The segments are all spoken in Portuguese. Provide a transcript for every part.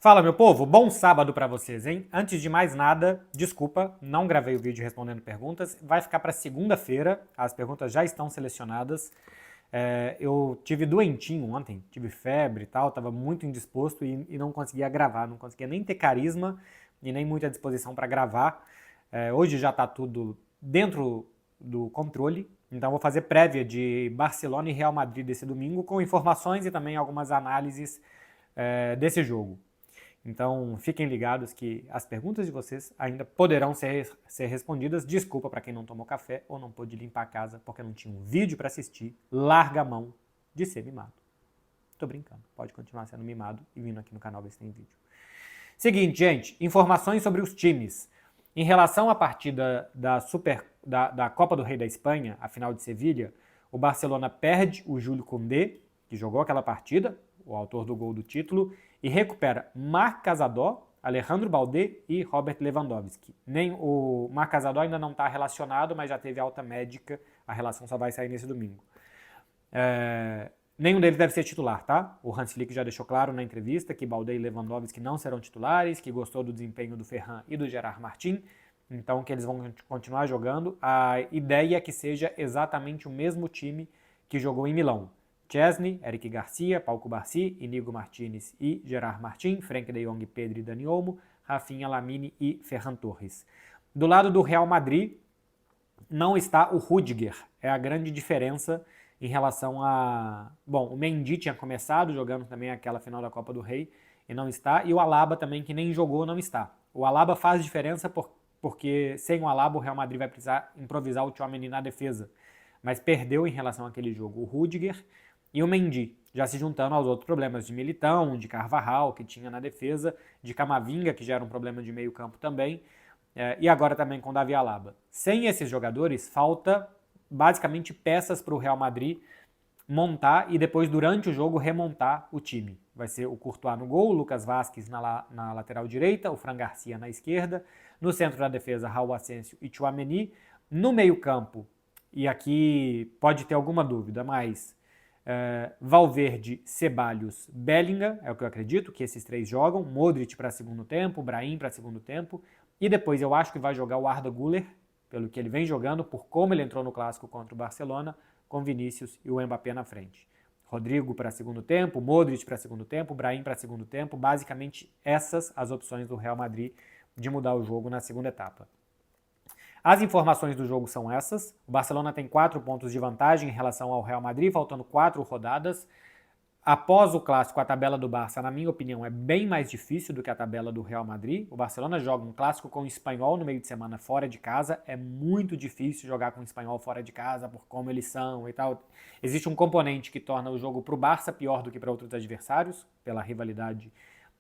Fala, meu povo, bom sábado pra vocês, hein? Antes de mais nada, desculpa, não gravei o vídeo respondendo perguntas. Vai ficar pra segunda-feira, as perguntas já estão selecionadas. Eu tive doentinho ontem, tive febre e tal, tava muito indisposto e não conseguia gravar, não conseguia nem ter carisma e nem muita disposição pra gravar. Hoje já tá tudo dentro do controle, então vou fazer prévia de Barcelona e Real Madrid desse domingo com informações e também algumas análises desse jogo. Então, fiquem ligados que as perguntas de vocês ainda poderão ser respondidas. Desculpa para quem não tomou café ou não pôde limpar a casa porque não tinha um vídeo para assistir. Larga a mão de ser mimado. Tô brincando, pode continuar sendo mimado e vindo aqui no canal ver se tem vídeo. Seguinte, gente, informações sobre os times. Em relação à partida da Copa do Rei da Espanha, a final de Sevilha, o Barcelona perde o Júlio Koundé, que jogou aquela partida, o autor do gol do título, e recupera Marc Casador, Alejandro Balde e Robert Lewandowski. Nem o Marc Casador ainda não está relacionado, mas já teve alta médica, a relação só vai sair nesse domingo. Nenhum deles deve ser titular, tá? O Hans Flick já deixou claro na entrevista que Balde e Lewandowski não serão titulares, que gostou do desempenho do Ferran e do Gerard Martin, então que eles vão continuar jogando. A ideia é que seja exatamente o mesmo time que jogou em Milão. Chesney, Eric Garcia, Pau Cubarsí, Inigo Martínez e Gerard Martin, Frenkie de Jong, Pedri e Dani Olmo, Rafinha, Lamine e Ferran Torres. Do lado do Real Madrid, não está o Rüdiger, é a grande diferença em relação a... Bom, o Mendy tinha começado jogando também aquela final da Copa do Rei e não está, e o Alaba também, que nem jogou, não está. O Alaba faz diferença porque sem o Alaba o Real Madrid vai precisar improvisar o Tchouaméni na defesa, mas perdeu em relação àquele jogo o Rüdiger e o Mendy, já se juntando aos outros problemas de Militão, de Carvajal, que tinha na defesa, de Camavinga, que já era um problema de meio campo também, e agora também com Davi Alaba. Sem esses jogadores, falta basicamente peças para o Real Madrid montar e depois, durante o jogo, remontar o time. Vai ser o Courtois no gol, o Lucas Vázquez na lateral direita, o Fran Garcia na esquerda, no centro da defesa, Raul Asensio e Tchouaméni, no meio campo, e aqui pode ter alguma dúvida, mas Valverde, Ceballos, Bellingham, é o que eu acredito, que esses três jogam, Modric para segundo tempo, Brahim para segundo tempo, e depois eu acho que vai jogar o Arda Güler, pelo que ele vem jogando, por como ele entrou no clássico contra o Barcelona, com Vinícius e o Mbappé na frente. Rodrigo para segundo tempo, Modric para segundo tempo, Brahim para segundo tempo, basicamente essas as opções do Real Madrid de mudar o jogo na segunda etapa. As informações do jogo são essas. O Barcelona tem 4 pontos de vantagem em relação ao Real Madrid, faltando 4 rodadas. Após o clássico, a tabela do Barça, na minha opinião, é bem mais difícil do que a tabela do Real Madrid. O Barcelona joga um clássico com o Espanhol no meio de semana fora de casa. É muito difícil jogar com o Espanhol fora de casa por como eles são e tal. Existe um componente que torna o jogo para o Barça pior do que para outros adversários, pela rivalidade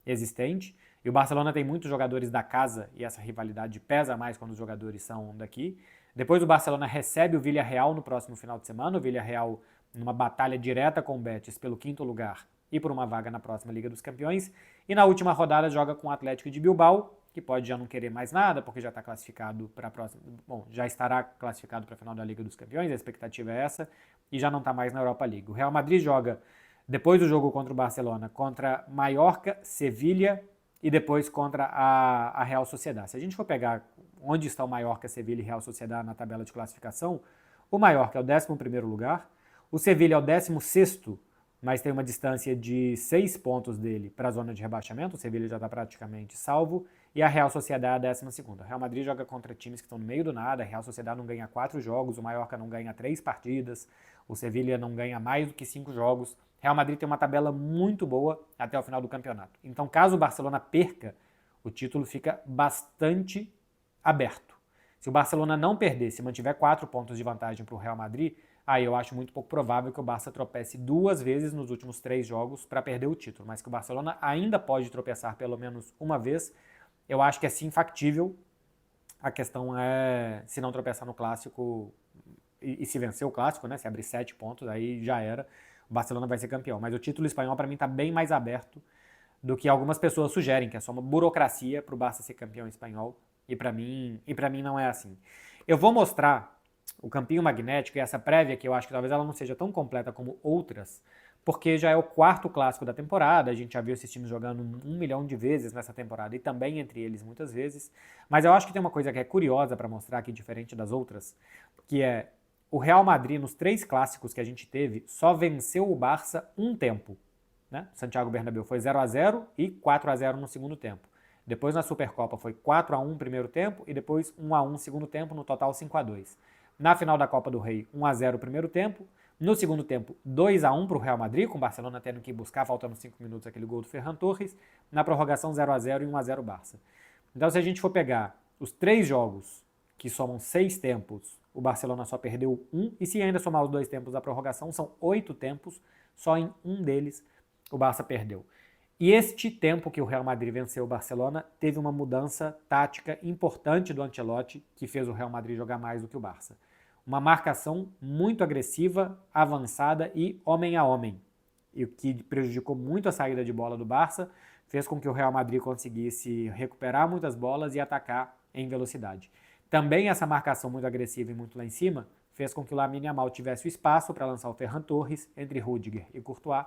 existente. E o Barcelona tem muitos jogadores da casa e essa rivalidade pesa mais quando os jogadores são daqui. Depois o Barcelona recebe o Villarreal no próximo final de semana. O Villarreal numa batalha direta com o Betis pelo 5º lugar e por uma vaga na próxima Liga dos Campeões. E na última rodada joga com o Atlético de Bilbao, que pode já não querer mais nada, porque já está classificado para a próxima... Bom, já estará classificado para a final da Liga dos Campeões, a expectativa é essa, e já não está mais na Europa League. O Real Madrid joga, depois do jogo contra o Barcelona, contra Mallorca, Sevilha e depois contra a Real Sociedad. Se a gente for pegar onde está o Mallorca, Sevilha e Real Sociedad na tabela de classificação, o Mallorca é o 11º lugar, o Sevilha é o 16º, mas tem uma distância de 6 pontos dele para a zona de rebaixamento. O Sevilha já está praticamente salvo. E a Real Sociedad é a 12ª. O Real Madrid joga contra times que estão no meio do nada. A Real Sociedad não ganha 4 jogos, o Mallorca não ganha 3 partidas, o Sevilha não ganha mais do que 5 jogos. O Real Madrid tem uma tabela muito boa até o final do campeonato. Então, caso o Barcelona perca, o título fica bastante aberto. Se o Barcelona não perder, se mantiver 4 pontos de vantagem para o Real Madrid, aí eu acho muito pouco provável que o Barça tropece 2 vezes nos últimos 3 jogos para perder o título, mas que o Barcelona ainda pode tropeçar pelo menos uma vez, eu acho que é sim factível. A questão é se não tropeçar no clássico e se vencer o clássico, né? Se abrir 7 pontos, aí já era. O Barcelona vai ser campeão. Mas o título espanhol para mim está bem mais aberto do que algumas pessoas sugerem, que é só uma burocracia para o Barça ser campeão espanhol. E para mim não é assim. Eu vou mostrar o campinho magnético e essa prévia que eu acho que talvez ela não seja tão completa como outras, porque já é o quarto clássico da temporada, a gente já viu esses times jogando 1 milhão de vezes nessa temporada e também entre eles muitas vezes, mas eu acho que tem uma coisa que é curiosa para mostrar aqui, diferente das outras, que é o Real Madrid, nos 3 clássicos que a gente teve, só venceu o Barça um tempo. Né? Santiago Bernabéu foi 0-0 e 4-0 no segundo tempo. Depois na Supercopa foi 4-1 primeiro tempo e depois 1-1 segundo tempo, no total 5-2. Na final da Copa do Rei, 1-0 primeiro tempo. No segundo tempo, 2-1 para o Real Madrid, com o Barcelona tendo que buscar, faltando 5 minutos, aquele gol do Ferran Torres. Na prorrogação, 0-0 e 1-0 Barça. Então, se a gente for pegar os 3 jogos, que somam 6 tempos, o Barcelona só perdeu 1, e se ainda somar os 2 tempos da prorrogação, são 8 tempos, só em um deles o Barça perdeu. E este tempo que o Real Madrid venceu o Barcelona, teve uma mudança tática importante do Ancelotti, que fez o Real Madrid jogar mais do que o Barça. Uma marcação muito agressiva, avançada e homem a homem, e o que prejudicou muito a saída de bola do Barça, fez com que o Real Madrid conseguisse recuperar muitas bolas e atacar em velocidade. Também essa marcação muito agressiva e muito lá em cima fez com que o Lamine Yamal tivesse o espaço para lançar o Ferran Torres entre Rüdiger e Courtois,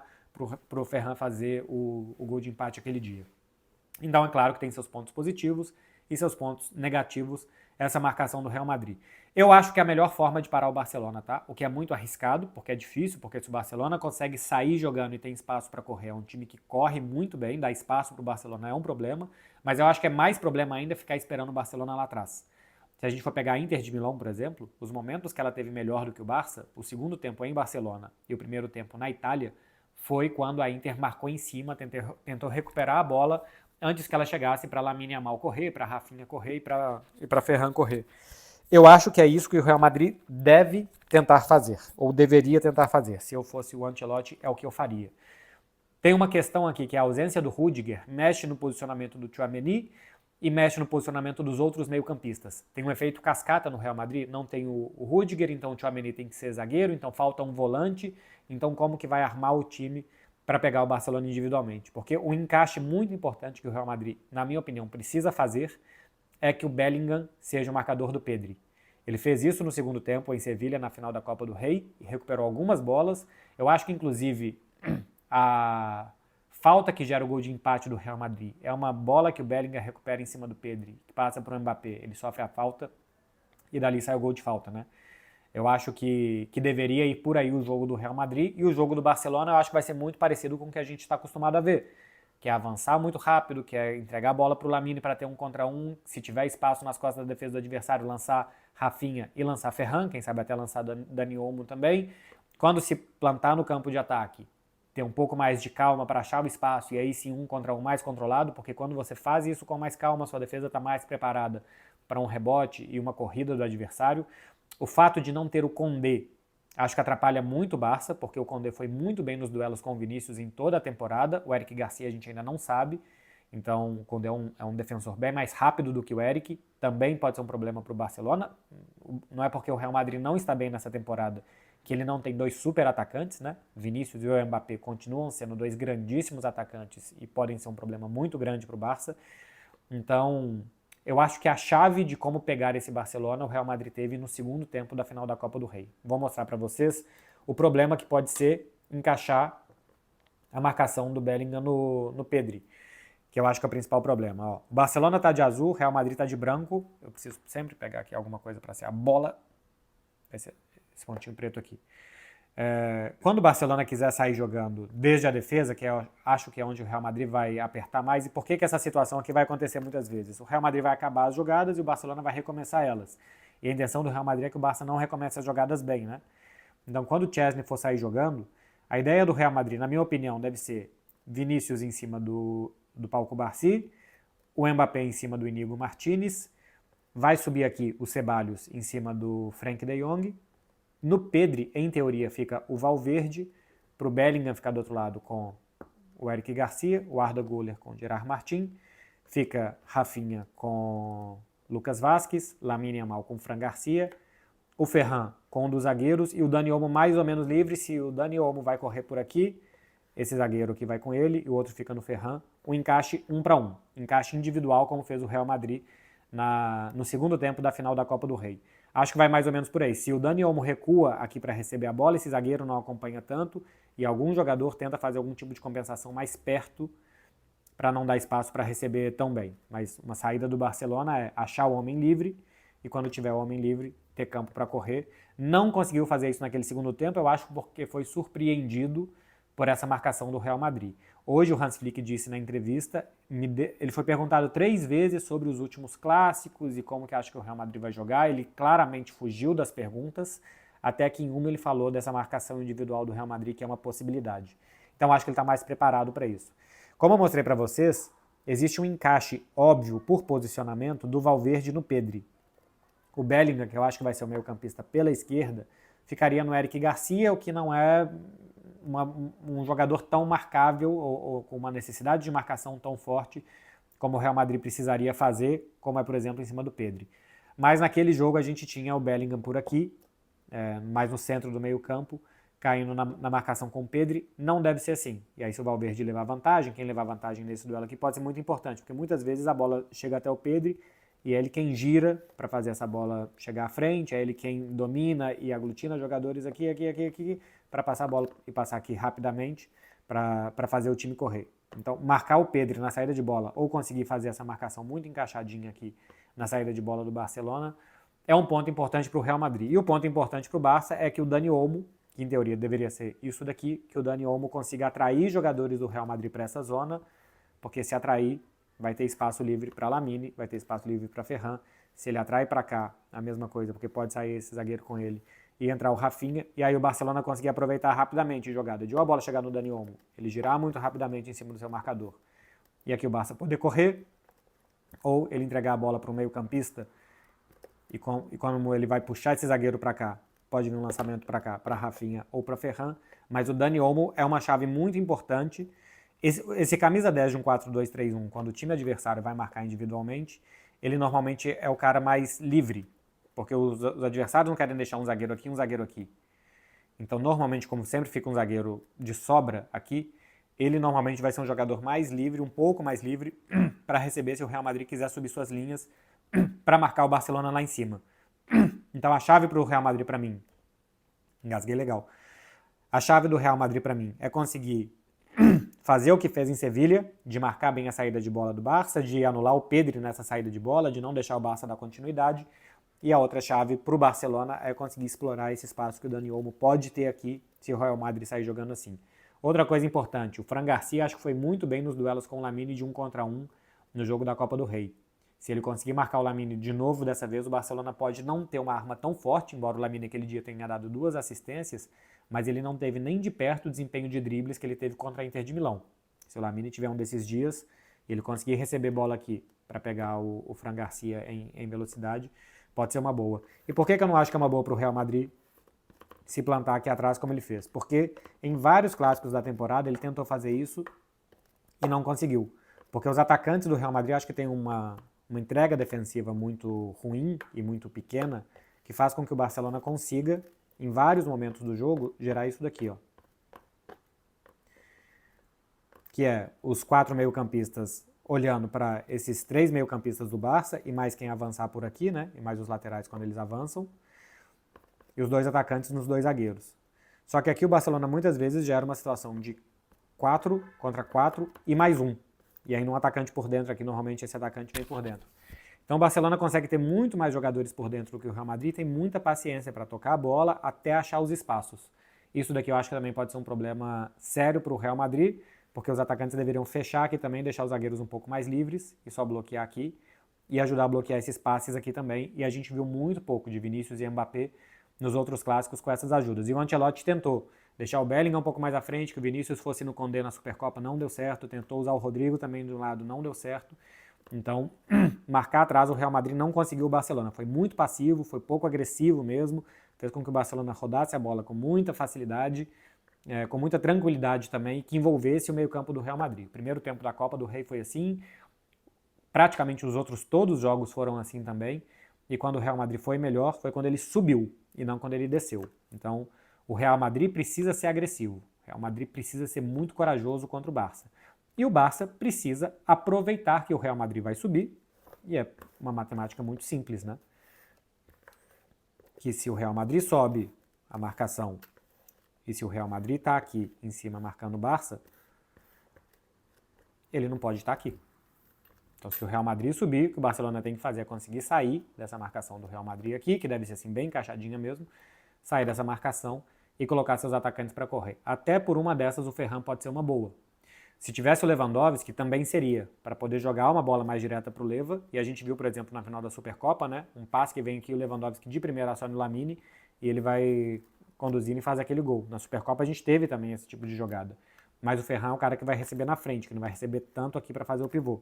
para o Ferran fazer o gol de empate aquele dia. Então é claro que tem seus pontos positivos e seus pontos negativos essa marcação do Real Madrid. Eu acho que é a melhor forma de parar o Barcelona, tá? O que é muito arriscado, porque é difícil, porque se o Barcelona consegue sair jogando e tem espaço para correr, é um time que corre muito bem, dá espaço para o Barcelona é um problema, mas eu acho que é mais problema ainda ficar esperando o Barcelona lá atrás. Se a gente for pegar a Inter de Milão, por exemplo, os momentos que ela teve melhor do que o Barça, o segundo tempo em Barcelona e o primeiro tempo na Itália, foi quando a Inter marcou em cima, tentou recuperar a bola antes que ela chegasse para Lamine Yamal correr, para Rafinha correr e para Ferran correr. Eu acho que é isso que o Real Madrid deve tentar fazer, ou deveria tentar fazer. Se eu fosse o Ancelotti, é o que eu faria. Tem uma questão aqui, que é a ausência do Rüdiger mexe no posicionamento do Tchouaméni e mexe no posicionamento dos outros meio-campistas. Tem um efeito cascata no Real Madrid, não tem o Rüdiger, então o Tchouaméni tem que ser zagueiro, então falta um volante, então como que vai armar o time para pegar o Barcelona individualmente? Porque o encaixe muito importante que o Real Madrid, na minha opinião, precisa fazer é que o Bellingham seja o marcador do Pedri. Ele fez isso no segundo tempo em Sevilha, na final da Copa do Rei, e recuperou algumas bolas. Eu acho que, inclusive, a falta que gera o gol de empate do Real Madrid é uma bola que o Bellingham recupera em cima do Pedri, que passa para o Mbappé. Ele sofre a falta e dali sai o gol de falta, né? Eu acho que deveria ir por aí o jogo do Real Madrid, e o jogo do Barcelona eu acho que vai ser muito parecido com o que a gente está acostumado a ver, que é avançar muito rápido, que é entregar a bola para o Lamine para ter 1 contra 1, se tiver espaço nas costas da defesa do adversário, lançar Rafinha e lançar Ferran, quem sabe até lançar Dani Olmo também. Quando se plantar no campo de ataque, ter um pouco mais de calma para achar o espaço e aí sim 1 contra 1 mais controlado, porque quando você faz isso com mais calma, sua defesa está mais preparada para um rebote e uma corrida do adversário. O fato de não ter o Condé acho que atrapalha muito o Barça, porque o Condé foi muito bem nos duelos com o Vinícius em toda a temporada. O Eric Garcia a gente ainda não sabe, então o Condé é um defensor bem mais rápido do que o Eric, também pode ser um problema para o Barcelona. Não é porque o Real Madrid não está bem nessa temporada que ele não tem 2 super atacantes, né? Vinícius e o Mbappé continuam sendo 2 grandíssimos atacantes e podem ser um problema muito grande para o Barça. Então, eu acho que a chave de como pegar esse Barcelona o Real Madrid teve no segundo tempo da final da Copa do Rei. Vou mostrar para vocês o problema que pode ser encaixar a marcação do Bellingham no Pedri, que eu acho que é o principal problema. Ó, o Barcelona está de azul, o Real Madrid está de branco. Eu preciso sempre pegar aqui alguma coisa para ser a bola. Esse pontinho preto aqui. Quando o Barcelona quiser sair jogando desde a defesa, que eu acho que é onde o Real Madrid vai apertar mais, e por que essa situação aqui vai acontecer muitas vezes? O Real Madrid vai acabar as jogadas e o Barcelona vai recomeçar elas. E a intenção do Real Madrid é que o Barça não recomece as jogadas bem, né? Então, quando o Chesney for sair jogando, a ideia do Real Madrid, na minha opinião, deve ser Vinícius em cima do Pau Cubarsí, o Mbappé em cima do Íñigo Martínez, vai subir aqui o Ceballos em cima do Frenkie de Jong. No Pedri, em teoria, fica o Valverde, para o Bellingham ficar do outro lado com o Eric Garcia, o Arda Güler com o Gerard Martin, fica Rafinha com Lucas Vázquez, Lamine Yamal com Fran Garcia, o Ferran com um dos zagueiros e o Dani Olmo mais ou menos livre. Se o Dani Olmo vai correr por aqui, esse zagueiro aqui vai com ele e o outro fica no Ferran, o encaixe 1 para 1, encaixe individual como fez o Real Madrid no segundo tempo da final da Copa do Rei. Acho que vai mais ou menos por aí. Se o Dani Olmo recua aqui para receber a bola, esse zagueiro não acompanha tanto e algum jogador tenta fazer algum tipo de compensação mais perto para não dar espaço para receber tão bem. Mas uma saída do Barcelona é achar o homem livre e quando tiver o homem livre, ter campo para correr. Não conseguiu fazer isso naquele segundo tempo, eu acho porque foi surpreendido por essa marcação do Real Madrid. Hoje o Hans Flick disse na entrevista, ele foi perguntado 3 vezes sobre os últimos clássicos e como que acha que o Real Madrid vai jogar, ele claramente fugiu das perguntas, até que em uma ele falou dessa marcação individual do Real Madrid, que é uma possibilidade. Então acho que ele está mais preparado para isso. Como eu mostrei para vocês, existe um encaixe óbvio por posicionamento do Valverde no Pedri. O Bellingham, que eu acho que vai ser o meio-campista pela esquerda, ficaria no Eric Garcia, o que não é um jogador tão marcável ou com uma necessidade de marcação tão forte como o Real Madrid precisaria fazer, como é, por exemplo, em cima do Pedri. Mas naquele jogo a gente tinha o Bellingham por aqui, mais no centro do meio-campo, caindo na marcação com o Pedri. Não deve ser assim. E aí se o Valverde levar vantagem, quem levar vantagem nesse duelo aqui pode ser muito importante, porque muitas vezes a bola chega até o Pedri e é ele quem gira para fazer essa bola chegar à frente, é ele quem domina e aglutina jogadores aqui, para passar a bola e passar aqui rapidamente para fazer o time correr. Então, marcar o Pedri na saída de bola ou conseguir fazer essa marcação muito encaixadinha aqui na saída de bola do Barcelona é um ponto importante para o Real Madrid. E o ponto importante para o Barça é que o Dani Olmo, que em teoria deveria ser isso daqui, que o Dani Olmo consiga atrair jogadores do Real Madrid para essa zona, porque se atrair, vai ter espaço livre para Lamine, vai ter espaço livre para Ferran. Se ele atrai para cá, a mesma coisa, porque pode sair esse zagueiro com ele e entrar o Rafinha, e aí o Barcelona conseguir aproveitar rapidamente a jogada de ou a bola chegar no Dani Olmo, ele girar muito rapidamente em cima do seu marcador, e aqui o Barça poder correr, ou ele entregar a bola para o meio-campista, e quando ele vai puxar esse zagueiro para cá, pode vir um lançamento para cá, para Rafinha ou para Ferran, mas o Dani Olmo é uma chave muito importante. Esse camisa 10 de um 4-2-3-1, quando o time adversário vai marcar individualmente, ele normalmente é o cara mais livre, porque os adversários não querem deixar um zagueiro aqui. Então, normalmente, como sempre fica um zagueiro de sobra aqui, ele normalmente vai ser um jogador mais livre, um pouco mais livre, para receber se o Real Madrid quiser subir suas linhas para marcar o Barcelona lá em cima. Então, a chave para o Real Madrid para mim, engasguei legal, a chave do Real Madrid para mim é conseguir fazer o que fez em Sevilha, de marcar bem a saída de bola do Barça, de anular o Pedri nessa saída de bola, de não deixar o Barça dar continuidade. E a outra chave para o Barcelona é conseguir explorar esse espaço que o Dani Olmo pode ter aqui se o Real Madrid sair jogando assim. Outra coisa importante, o Fran Garcia acho que foi muito bem nos duelos com o Lamine de 1 contra 1 no jogo da Copa do Rei. Se ele conseguir marcar o Lamine de novo dessa vez, o Barcelona pode não ter uma arma tão forte, embora o Lamine aquele dia tenha dado 2 assistências, mas ele não teve nem de perto o desempenho de dribles que ele teve contra a Inter de Milão. Se o Lamine tiver um desses dias e ele conseguir receber bola aqui para pegar o Fran Garcia em velocidade, pode ser uma boa. E por que eu não acho que é uma boa para o Real Madrid se plantar aqui atrás como ele fez? Porque em vários clássicos da temporada ele tentou fazer isso e não conseguiu. Porque os atacantes do Real Madrid acho que tem uma entrega defensiva muito ruim e muito pequena, que faz com que o Barcelona consiga, em vários momentos do jogo, gerar isso daqui, ó. Que é os 4 meio-campistas olhando para esses 3 meio-campistas do Barça e mais quem avançar por aqui, né? E mais os laterais quando eles avançam. E os 2 atacantes nos 2 zagueiros. Só que aqui o Barcelona muitas vezes gera uma situação de 4 contra 4 e mais um. E aí num atacante por dentro aqui, normalmente esse atacante vem por dentro. Então o Barcelona consegue ter muito mais jogadores por dentro do que o Real Madrid, tem muita paciência para tocar a bola até achar os espaços. Isso daqui eu acho que também pode ser um problema sério para o Real Madrid, porque os atacantes deveriam fechar aqui também, deixar os zagueiros um pouco mais livres e só bloquear aqui e ajudar a bloquear esses passes aqui também. E a gente viu muito pouco de Vinícius e Mbappé nos outros clássicos com essas ajudas. E o Ancelotti tentou deixar o Bellingham um pouco mais à frente, que o Vinícius fosse no Condé na Supercopa, não deu certo. Tentou usar o Rodrigo também do lado, não deu certo. Então, marcar atrás o Real Madrid não conseguiu o Barcelona. Foi muito passivo, foi pouco agressivo mesmo, fez com que o Barcelona rodasse a bola com muita facilidade, com muita tranquilidade também, que envolvesse o meio-campo do Real Madrid. O primeiro tempo da Copa do Rei foi assim, praticamente os outros todos os jogos foram assim também, e quando o Real Madrid foi melhor, foi quando ele subiu, e não quando ele desceu. Então, o Real Madrid precisa ser agressivo, o Real Madrid precisa ser muito corajoso contra o Barça. E o Barça precisa aproveitar que o Real Madrid vai subir, e é uma matemática muito simples, né? que se o Real Madrid sobe a marcação e se o Real Madrid está aqui em cima marcando o Barça, ele não pode estar aqui. Então, se o Real Madrid subir, o que o Barcelona tem que fazer é conseguir sair dessa marcação do Real Madrid aqui, que deve ser assim bem encaixadinha mesmo, sair dessa marcação e colocar seus atacantes para correr. Até por uma dessas o Ferran pode ser uma boa. Se tivesse o Lewandowski, também seria, para poder jogar uma bola mais direta para o Leva, e a gente viu, por exemplo, na final da Supercopa, né, um passe que vem aqui, o Lewandowski de primeira ação no Lamine, e ele vai conduzindo e faz aquele gol. Na Supercopa a gente teve também esse tipo de jogada. Mas o Ferran é o cara que vai receber na frente, que não vai receber tanto aqui para fazer o pivô.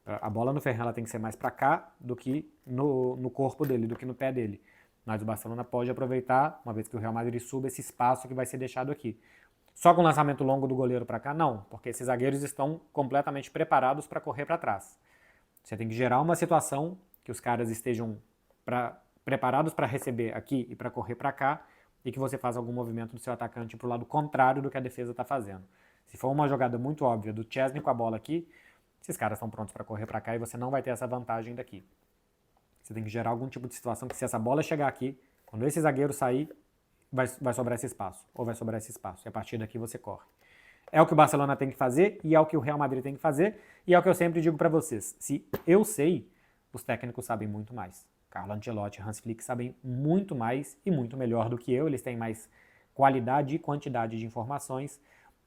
A bola no Ferran ela tem que ser mais para cá do que no corpo dele, do que no pé dele. Mas o Barcelona pode aproveitar, uma vez que o Real Madrid suba, esse espaço que vai ser deixado aqui. Só com o lançamento longo do goleiro para cá, não, porque esses zagueiros estão completamente preparados para correr para trás. Você tem que gerar uma situação que os caras estejam preparados para receber aqui e para correr para cá, e que você faça algum movimento do seu atacante para o lado contrário do que a defesa está fazendo. Se for uma jogada muito óbvia do Chesney com a bola aqui, esses caras estão prontos para correr para cá e você não vai ter essa vantagem daqui. Você tem que gerar algum tipo de situação que se essa bola chegar aqui, quando esse zagueiro sair, vai sobrar esse espaço, ou vai sobrar esse espaço, e a partir daqui você corre. É o que o Barcelona tem que fazer, e é o que o Real Madrid tem que fazer, e é o que eu sempre digo para vocês. Se eu sei, os técnicos sabem muito mais. Carlo Ancelotti e Hans Flick sabem muito mais e muito melhor do que eu, eles têm mais qualidade e quantidade de informações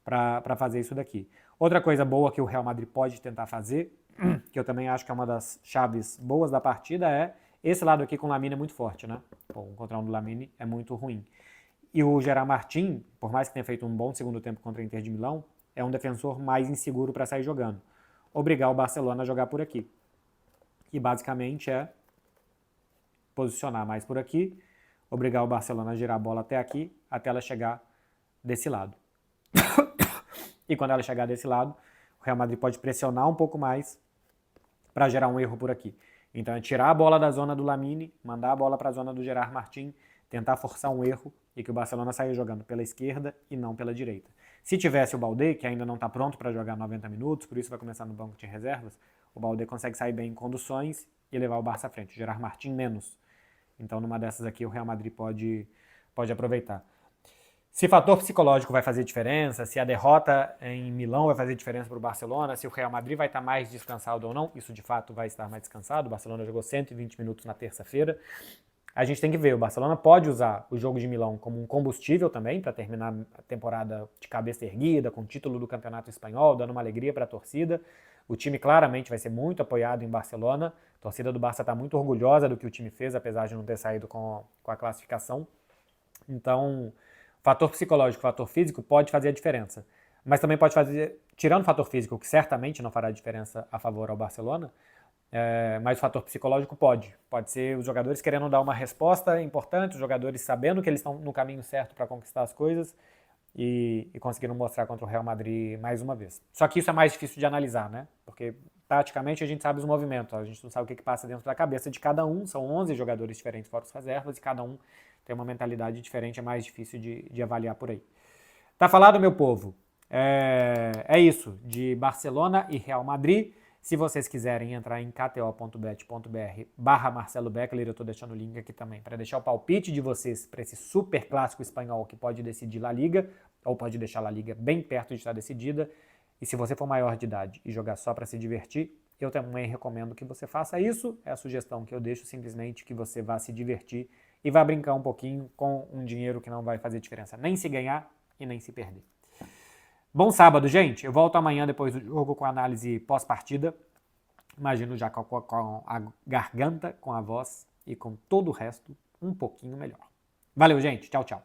para fazer isso daqui. Outra coisa boa que o Real Madrid pode tentar fazer, que eu também acho que é uma das chaves boas da partida, é esse lado aqui com o Lamine é muito forte, né? Pô, encontrar um do Lamine é muito ruim. E o Gerard Martin, por mais que tenha feito um bom segundo tempo contra a Inter de Milão, é um defensor mais inseguro para sair jogando. Obrigar o Barcelona a jogar por aqui. E basicamente é posicionar mais por aqui, obrigar o Barcelona a girar a bola até aqui, até ela chegar desse lado. E quando ela chegar desse lado, o Real Madrid pode pressionar um pouco mais para gerar um erro por aqui. Então é tirar a bola da zona do Lamine, mandar a bola para a zona do Gerard Martin, tentar forçar um erro e que o Barcelona saia jogando pela esquerda e não pela direita. Se tivesse o Baldé, que ainda não está pronto para jogar 90 minutos, por isso vai começar no banco de reservas, o Baldé consegue sair bem em conduções e levar o Barça à frente. O Gerard Martin menos. Então numa dessas aqui o Real Madrid pode aproveitar. Se fator psicológico vai fazer diferença, se a derrota em Milão vai fazer diferença para o Barcelona, se o Real Madrid vai estar mais descansado ou não, isso de fato vai estar mais descansado. O Barcelona jogou 120 minutos na terça-feira. A gente tem que ver, o Barcelona pode usar o jogo de Milão como um combustível também, para terminar a temporada de cabeça erguida, com o título do Campeonato Espanhol, dando uma alegria para a torcida. O time claramente vai ser muito apoiado em Barcelona. A torcida do Barça está muito orgulhosa do que o time fez, apesar de não ter saído com a classificação. Então, fator psicológico, fator físico pode fazer a diferença. Mas também pode fazer, tirando o fator físico, que certamente não fará diferença a favor ao Barcelona, mas o fator psicológico pode ser os jogadores querendo dar uma resposta importante, os jogadores sabendo que eles estão no caminho certo para conquistar as coisas e conseguindo mostrar contra o Real Madrid mais uma vez. Só que isso é mais difícil de analisar, né? Porque taticamente a gente sabe os movimentos, a gente não sabe o que passa dentro da cabeça de cada um, são 11 jogadores diferentes fora os reservas e cada um tem uma mentalidade diferente, é mais difícil de avaliar por aí. Tá falado, meu povo? É isso, de Barcelona e Real Madrid. Se vocês quiserem entrar em kto.bet.br/Marcelo Beckler, eu estou deixando o link aqui também para deixar o palpite de vocês para esse super clássico espanhol que pode decidir La Liga, ou pode deixar La Liga bem perto de estar decidida. E se você for maior de idade e jogar só para se divertir, eu também recomendo que você faça isso. É a sugestão que eu deixo, simplesmente que você vá se divertir e vá brincar um pouquinho com um dinheiro que não vai fazer diferença nem se ganhar e nem se perder. Bom sábado, gente. Eu volto amanhã depois do jogo com a análise pós-partida. Imagino já com a garganta, com a voz e com todo o resto um pouquinho melhor. Valeu, gente. Tchau, tchau.